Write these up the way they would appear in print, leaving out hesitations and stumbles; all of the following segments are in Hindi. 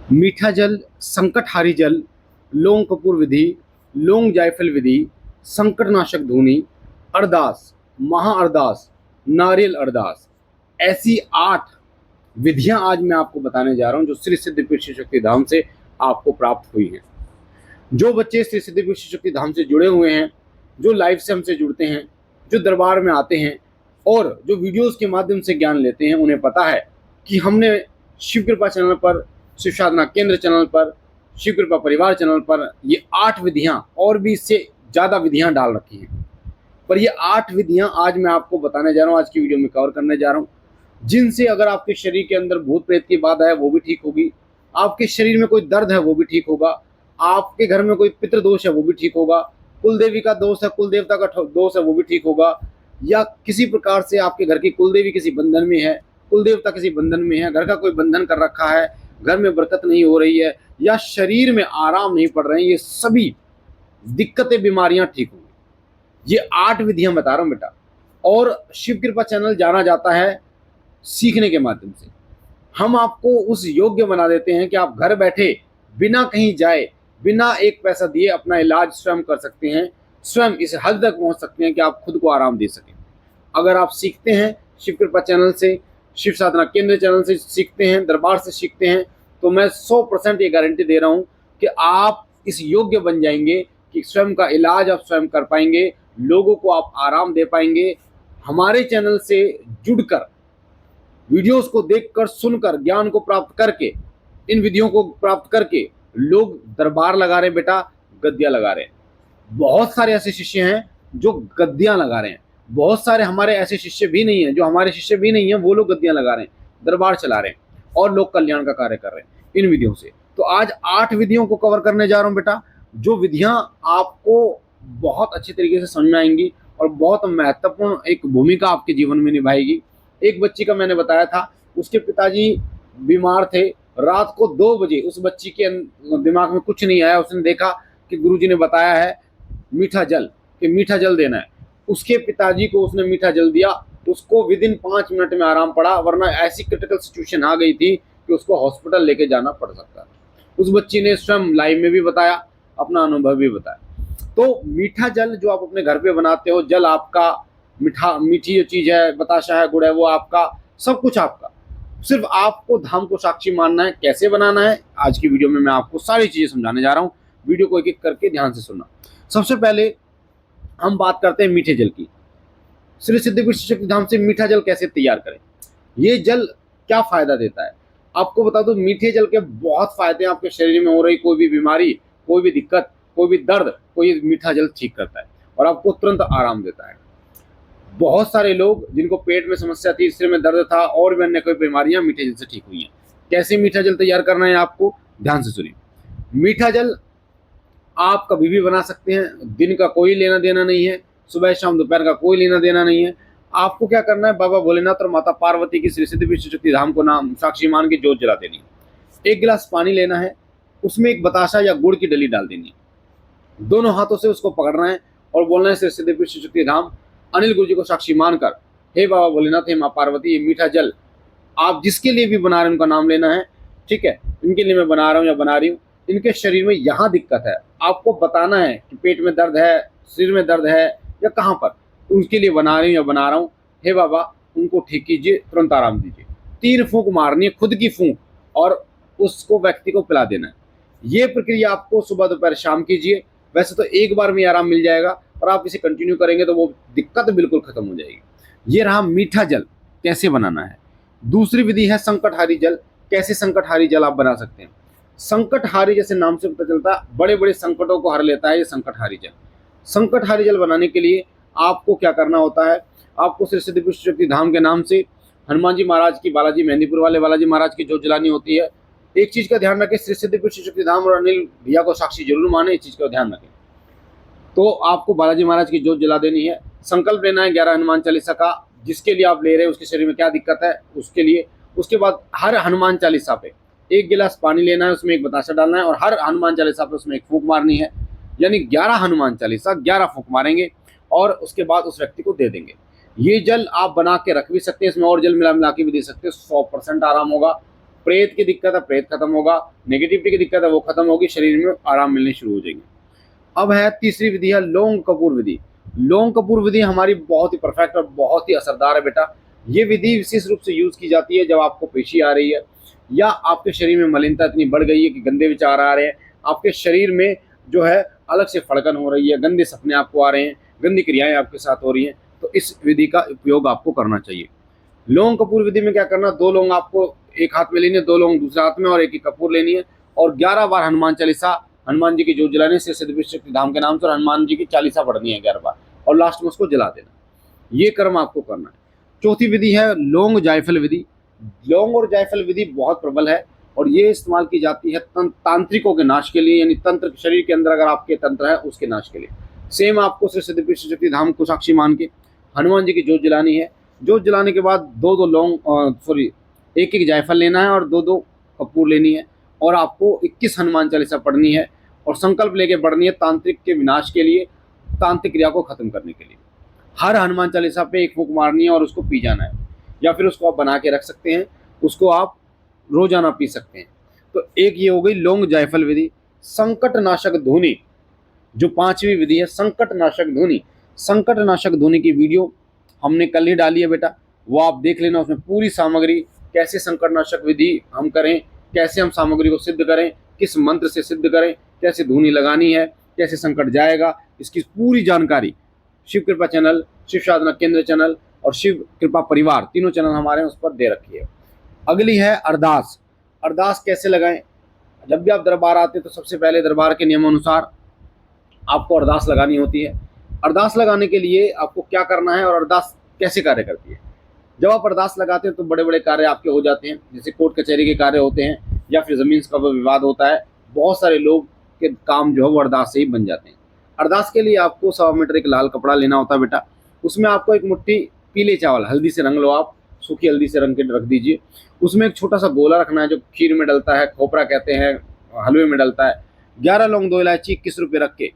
मीठा जल, संकटहारी जल, लौंग कपूर विधि, लौंग जायफल विधि, संकटनाशक धूनी, अरदास, महा अरदास, नारियल अरदास, ऐसी 8 विधियां आज मैं आपको बताने जा रहा हूं जो श्री सिद्धपीठ शिव शक्ति धाम से आपको प्राप्त हुई हैं। जो बच्चे श्री सिद्धपीठ शिव शक्ति धाम से जुड़े हुए हैं, जो लाइव से हमसे जुड़ते हैं, जो दरबार में आते हैं और जो वीडियोस के माध्यम से ज्ञान लेते हैं, उन्हें पता है कि हमने शिव कृपा चैनल पर, शिव साधना केंद्र चैनल पर, शिव कृपा परिवार चैनल पर ये 8 विधियां और भी इससे ज़्यादा विधियां डाल रखी हैं। पर ये 8 विधियां आज मैं आपको बताने जा रहा हूँ, आज की वीडियो में कवर करने जा रहा हूँ, जिनसे अगर आपके शरीर के अंदर भूत प्रेत की बाधा है वो भी ठीक होगी, आपके शरीर में कोई दर्द है वो भी ठीक होगा, आपके घर में कोई पितृ दोष है वो भी ठीक होगा, कुल देवी का दोष है, कुल देवता का दोष है वो भी ठीक होगा, या किसी प्रकार से आपके घर की कुल देवी किसी बंधन में है, कुल देवता किसी बंधन में है, घर का कोई बंधन कर रखा है, घर में बरकत नहीं हो रही है, या शरीर में आराम नहीं पड़ रहे हैं, ये सभी दिक्कतें बीमारियां ठीक होंगी। ये 8 विधियां बता रहा हूं बेटा। और शिव कृपा चैनल जाना जाता है सीखने के माध्यम से। हम आपको उस योग्य बना देते हैं कि आप घर बैठे बिना कहीं जाए, बिना एक पैसा दिए अपना इलाज स्वयं कर सकते हैं, स्वयं इस हद तक पहुंच सकते हैं कि आप खुद को आराम दे सकें। अगर आप सीखते हैं शिव कृपा चैनल से, शिव साधना केंद्र चैनल से सीखते हैं, दरबार से सीखते हैं, तो मैं 100% ये गारंटी दे रहा हूं कि आप इस योग्य बन जाएंगे कि स्वयं का इलाज आप स्वयं कर पाएंगे, लोगों को आप आराम दे पाएंगे। हमारे चैनल से जुड़कर, वीडियोस को देखकर, सुनकर, ज्ञान को प्राप्त करके, इन विधियों को प्राप्त करके लोग दरबार लगा रहे हैं बेटा, गद्दियां लगा रहे हैं। बहुत सारे ऐसे शिष्य हैं जो गद्दियां लगा रहे हैं, बहुत सारे हमारे ऐसे शिष्य भी नहीं है, जो हमारे शिष्य भी नहीं है, वो लोग गद्दियां लगा रहे हैं, दरबार चला रहे हैं और लोग कल्याण का कार्य कर रहे हैं इन विधियों से। तो आज 8 विधियों को कवर करने जा रहा हूं बेटा, जो विधियां आपको बहुत अच्छी तरीके से समझ में आएंगी और बहुत महत्वपूर्ण एक भूमिका आपके जीवन में निभाएगी। एक बच्ची का मैंने बताया था, उसके पिताजी बीमार थे, रात को 2 बजे उस बच्ची के दिमाग में कुछ नहीं आया, उसने देखा कि गुरुजी ने बताया है मीठा जल, कि मीठा जल देना है। उसके पिताजी को उसने मीठा जल दिया, उसको विदिन 5 मिनट में आराम पड़ा, वरना ऐसी क्रिटिकल सिचुएशन आ गई थी कि उसको हॉस्पिटल लेके जाना पड़ सकता था। उस बच्ची ने स्वयं लाइव में भी बताया, अपना अनुभव भी बताया। तो मीठा जल जो आप अपने घर पे बनाते हो, जल आपका, मीठी जो चीज़ है, बताशा है, गुड़ है, वो आपका, सब कुछ आपका, सिर्फ आपको धाम को साक्षी मानना है। कैसे बनाना है आज की वीडियो में मैं आपको सारी चीज़ें समझाने जा रहा हूँ, वीडियो को एक एक करके ध्यान से सुनना। सबसे पहले हम बात करते हैं मीठे जल की। श्री सिद्धपीठ शिव शक्ति धाम से मीठा जल कैसे तैयार करें, ये जल क्या फायदा देता है आपको बता दो। मीठे जल के बहुत फायदे हैं, आपके शरीर में हो रही कोई भी बीमारी, कोई भी दिक्कत, कोई भी दर्द, कोई मीठा जल ठीक करता है और आपको तुरंत आराम देता है। बहुत सारे लोग जिनको पेट में समस्या थी, सिर में दर्द था और भी अन्य कोई बीमारियां मीठे जल से ठीक हुई हैं। कैसे मीठा जल तैयार करना है आपको, ध्यान से सुनिए। मीठा जल आप कभी भी बना सकते हैं, दिन का कोई लेना देना नहीं है, सुबह शाम दोपहर का कोई लेना देना नहीं है। आपको क्या करना है, बाबा भोलेनाथ और माता पार्वती की श्री सिद्धपीठ शिव शक्ति धाम को नाम साक्षी मान के जोत जला देनी है। 1 गिलास पानी लेना है, उसमें एक बताशा या गुड़ की डली डाल देनी है, दोनों हाथों से उसको पकड़ना है और बोलना है श्री सिद्धपीठ शिव शक्ति धाम अनिल गुरु जी को साक्षी मानकर, हे बाबा भोलेनाथ, हे माँ पार्वती, ये मीठा जल आप जिसके लिए भी बना रहे हैं उनका नाम लेना है, ठीक है। इनके लिए मैं बना रहा हूँ या बना रही हूँ, इनके शरीर में यहाँ दिक्कत है, आपको बताना है कि पेट में दर्द है, सिर में दर्द है या कहाँ पर, उनके लिए बना रही हूँ या बना रहा हूँ, हे बाबा उनको ठीक कीजिए, तुरंत आराम दीजिए। 3 फूंक मारनी है, खुद की फूंक, और उसको व्यक्ति को पिला देना है। ये प्रक्रिया आपको सुबह दोपहर शाम कीजिए। वैसे तो एक बार में आराम मिल जाएगा, और आप इसे कंटिन्यू करेंगे तो वो दिक्कत बिल्कुल खत्म हो जाएगी। ये रहा मीठा जल कैसे बनाना है। दूसरी विधि है संकटहारी जल। कैसे संकटहारी जल आप बना सकते हैं। संकटहारी जैसे नाम से पता चलता है, बड़े बड़े संकटों को हर लेता है ये संकटहारी जल। संकटहारी जल बनाने के लिए आपको क्या करना होता है, आपको श्री सिद्धपीठ शिव शक्ति धाम के नाम से हनुमान जी महाराज की, बालाजी मेहंदीपुर वाले बालाजी महाराज की जोत जलानी होती है। एक चीज का ध्यान रखें, श्री सिद्धपीठ शिव शक्ति धाम और अनिल भैया को साक्षी जरूर माने, इस चीज का ध्यान रखें। तो आपको बालाजी महाराज की जोत जला देनी है। संकल्प लेना है 11 हनुमान चालीसा का, जिसके लिए आप ले रहे हैं उसके शरीर में क्या दिक्कत है उसके लिए। उसके बाद हर हनुमान चालीसा पे 1 गिलास पानी लेना है, उसमें एक बताशा डालना है और हर हनुमान चालीसा पे उसमें एक फूंक मारनी है, यानी 11 हनुमान चालीसा 11 फूंक मारेंगे और उसके बाद उस व्यक्ति को दे देंगे। ये जल आप बना के रख भी सकते हैं, इसमें और जल मिला मिला के भी दे सकते हैं, 100% आराम होगा। प्रेत की दिक्कत है प्रेत खत्म होगा, नेगेटिविटी की दिक्कत है वो खत्म होगी, शरीर में आराम मिलने शुरू हो जाएंगे। अब है तीसरी विधि है लौंग कपूर विधि। लौंग कपूर विधि हमारी बहुत ही परफेक्ट और बहुत ही असरदार है बेटा। ये विधि विशेष रूप से यूज की जाती है जब आपको पेशी आ रही है या आपके शरीर में मलिनता इतनी बढ़ गई है कि गंदे विचार आ रहे हैं, आपके शरीर में जो है अलग से फड़कन हो रही है, गंदे सपने आपको आ रहे हैं, गंदी क्रियाएं आपके साथ हो रही हैं, तो इस विधि का उपयोग आपको करना चाहिए। लौंग कपूर विधि में क्या करना, 2 लौंग आपको एक हाथ में लेनी है, 2 लौंग दूसरे हाथ में और एक ही कपूर लेनी है और 11 बार हनुमान चालीसा, हनुमान जी की जोत जलाने से सिद्ध शक्ति धाम के नाम से हनुमान जी की चालीसा पढ़नी है 11 बार और लास्ट में उसको जला देना। ये कर्म आपको करना है। चौथी विधि है लौंग जायफल विधि। लौंग और जायफल विधि बहुत प्रबल है और ये इस्तेमाल की जाती है तांत्रिकों के नाश के लिए, यानी तंत्र शरीर के अंदर अगर आपके तंत्र है उसके नाश के लिए। सेम आपको श्री सिद्ध शक्ति धाम को साक्षी मान के हनुमान जी की जोत जलानी है। जोत जलाने के बाद 2-2 लौंग एक एक जायफल लेना है और 2-2 कपूर लेनी है और आपको 21 हनुमान चालीसा पढ़नी है और संकल्प लेके पढ़नी है तांत्रिक के विनाश के लिए, तांत्रिक क्रिया को खत्म करने के लिए। हर हनुमान चालीसा पे एक फूंक मारनी है और उसको पी जाना है, या फिर उसको आप बना के रख सकते हैं, उसको आप रोजाना पी सकते हैं। तो एक ये हो गई लौंग जायफल विधि। संकट नाशक धुनी जो 5वीं विधि है, संकट नाशक धुनी। संकट नाशक धुनी की वीडियो हमने कल ही डाली है बेटा, वो आप देख लेना। उसमें पूरी सामग्री, कैसे संकट नाशक विधि हम करें, कैसे हम सामग्री को सिद्ध करें, किस मंत्र से सिद्ध करें, कैसे धुनी लगानी है, कैसे संकट जाएगा, इसकी पूरी जानकारी शिव कृपा चैनल, शिव साधना केंद्र चैनल और शिव कृपा परिवार, तीनों चैनल हमारे उस पर दे रखी है। अगली है अरदास। अरदास कैसे लगाएं? जब भी आप दरबार आते हैं तो सबसे पहले दरबार के नियमानुसार आपको अरदास लगानी होती है। अरदास लगाने के लिए आपको क्या करना है और अरदास कैसे कार्य करती है? जब आप अरदास लगाते हैं तो बड़े बड़े कार्य आपके हो जाते हैं, जैसे कोर्ट कचहरी के कार्य होते हैं या फिर ज़मीन का विवाद होता है। बहुत सारे लोग के काम जो है वो अरदास से ही बन जाते हैं। अरदास के लिए आपको 100 मीटर एक लाल कपड़ा लेना होता है बेटा। उसमें आपको एक मुट्ठी पीले चावल, हल्दी से रंग लो, आप सूखी हल्दी से रंग के रख दीजिए। उसमें एक छोटा सा गोला रखना है जो खीर में डलता है, खोपरा कहते हैं, हलवे में डलता है। 11 लौंग 2 इलायची 21 रुपये रख के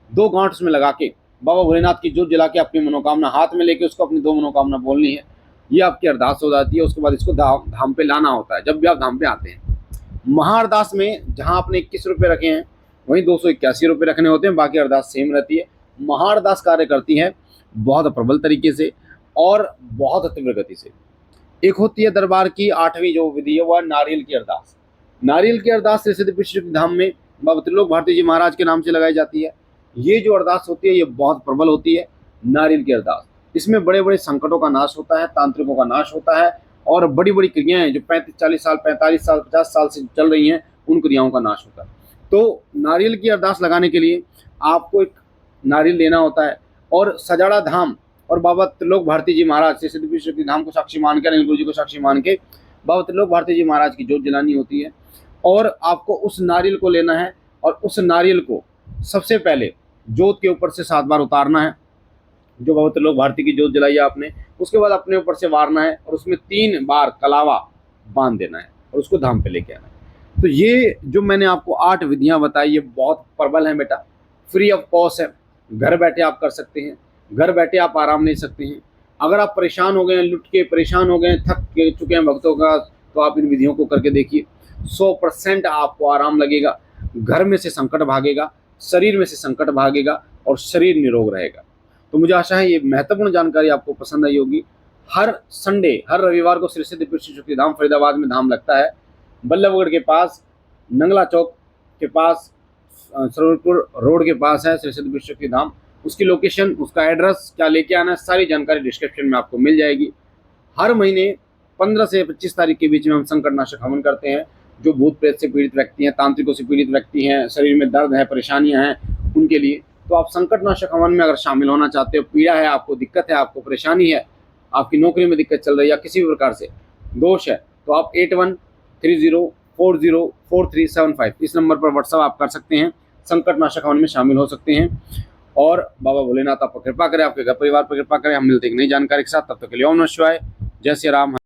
2 गांठ उसमें लगा के बाबा भोलेनाथ की जोत जला के अपनी मनोकामना हाथ में लेके उसको अपनी 2 मनोकामना बोलनी है। ये आपकी अरदास हो जाती है। उसके बाद इसको धाम पे लाना होता है। जब भी आप धाम पे आते हैं, महाअरदास में जहां आपने 21 रुपये रखे हैं वहीं 281 रुपये रखने होते हैं, बाकी अरदास सेम रहती है। महाअरदास कार्य करती है बहुत प्रबल तरीके से और बहुत तीव्र गति से। एक होती है दरबार की 8वीं जो विधि है वह नारियल की अरदास। नारियल की अरदास श्री सिद्ध शक्ति धाम में बाबा त्रिलोक भारती जी महाराज के नाम से लगाई जाती है। ये जो अरदास होती है ये बहुत प्रबल होती है, नारियल की अरदास। इसमें बड़े बड़े संकटों का नाश होता है, तांत्रिकों का नाश होता है और बड़ी बड़ी क्रियाएं जो 35-40 साल 45 साल 50 साल से चल रही हैं उन क्रियाओं का नाश होता है। तो नारियल की अरदास लगाने के लिए आपको एक नारियल लेना होता है और सजाड़ा धाम और बाबा त्रिलोक भारती जी महाराज से सिद्ध शक्ति धाम को साक्षी मान के, अनिल गुरु जी को साक्षी मान के बाबा त्रिलोक भारती जी महाराज की जोत जलानी होती है। और आपको उस नारियल को लेना है और उस नारियल को सबसे पहले जोत के ऊपर से 7 बार उतारना है। जो बाबा त्रिलोक भारती की जोत जलाई है आपने, उसके बाद अपने ऊपर से वारना है और उसमें 3 बार कलावा बांध देना है और उसको धाम पे लेके आना है। तो ये जो मैंने आपको 8 विधियां बताई ये बहुत प्रबल हैं बेटा, फ्री ऑफ कॉस्ट है, घर बैठे आप कर सकते हैं, घर बैठे आप आराम ले सकते हैं। अगर आप परेशान हो गए हैं, लुट के परेशान हो गए हैं, थक चुके हैं भक्तों का, तो आप इन विधियों को करके देखिए, 100% आपको आराम लगेगा। घर में से संकट भागेगा, शरीर में से संकट भागेगा और शरीर निरोग रहेगा। तो मुझे आशा है ये महत्वपूर्ण जानकारी आपको पसंद आई होगी। हर संडे, हर रविवार को श्री सिद्ध शक्ति धाम फरीदाबाद में धाम लगता है, बल्लभगढ़ के पास, नंगला चौक के पास, सरोवरपुर रोड के पास है श्री सिद्ध शक्ति धाम। उसकी लोकेशन, उसका एड्रेस, क्या लेके आना है, सारी जानकारी डिस्क्रिप्शन में आपको मिल जाएगी। हर महीने 15 से 25 तारीख के बीच में हम संकटनाशक हवन करते हैं। जो भूत प्रेत से पीड़ित व्यक्ति हैं, तांत्रिकों से पीड़ित व्यक्ति हैं, शरीर में दर्द है, परेशानियां हैं, उनके लिए तो आप संकटनाशक हवन में अगर शामिल होना चाहते हो, पीड़ा है आपको, दिक्कत है आपको, परेशानी है, आपकी नौकरी में दिक्कत चल रही है या किसी भी प्रकार से दोष है, तो आप 8130404375 इस नंबर पर व्हाट्सअप आप कर सकते हैं, संकटनाशक हवन में शामिल हो सकते हैं। और बाबा भोलेनाथ आप पर कृपा करें, आपके घर परिवार पर कृपा करें। हम मिलते हैं एक नई जानकारी के साथ, तब तक के लिए ओम नमः शिवाय, जय श्री राम।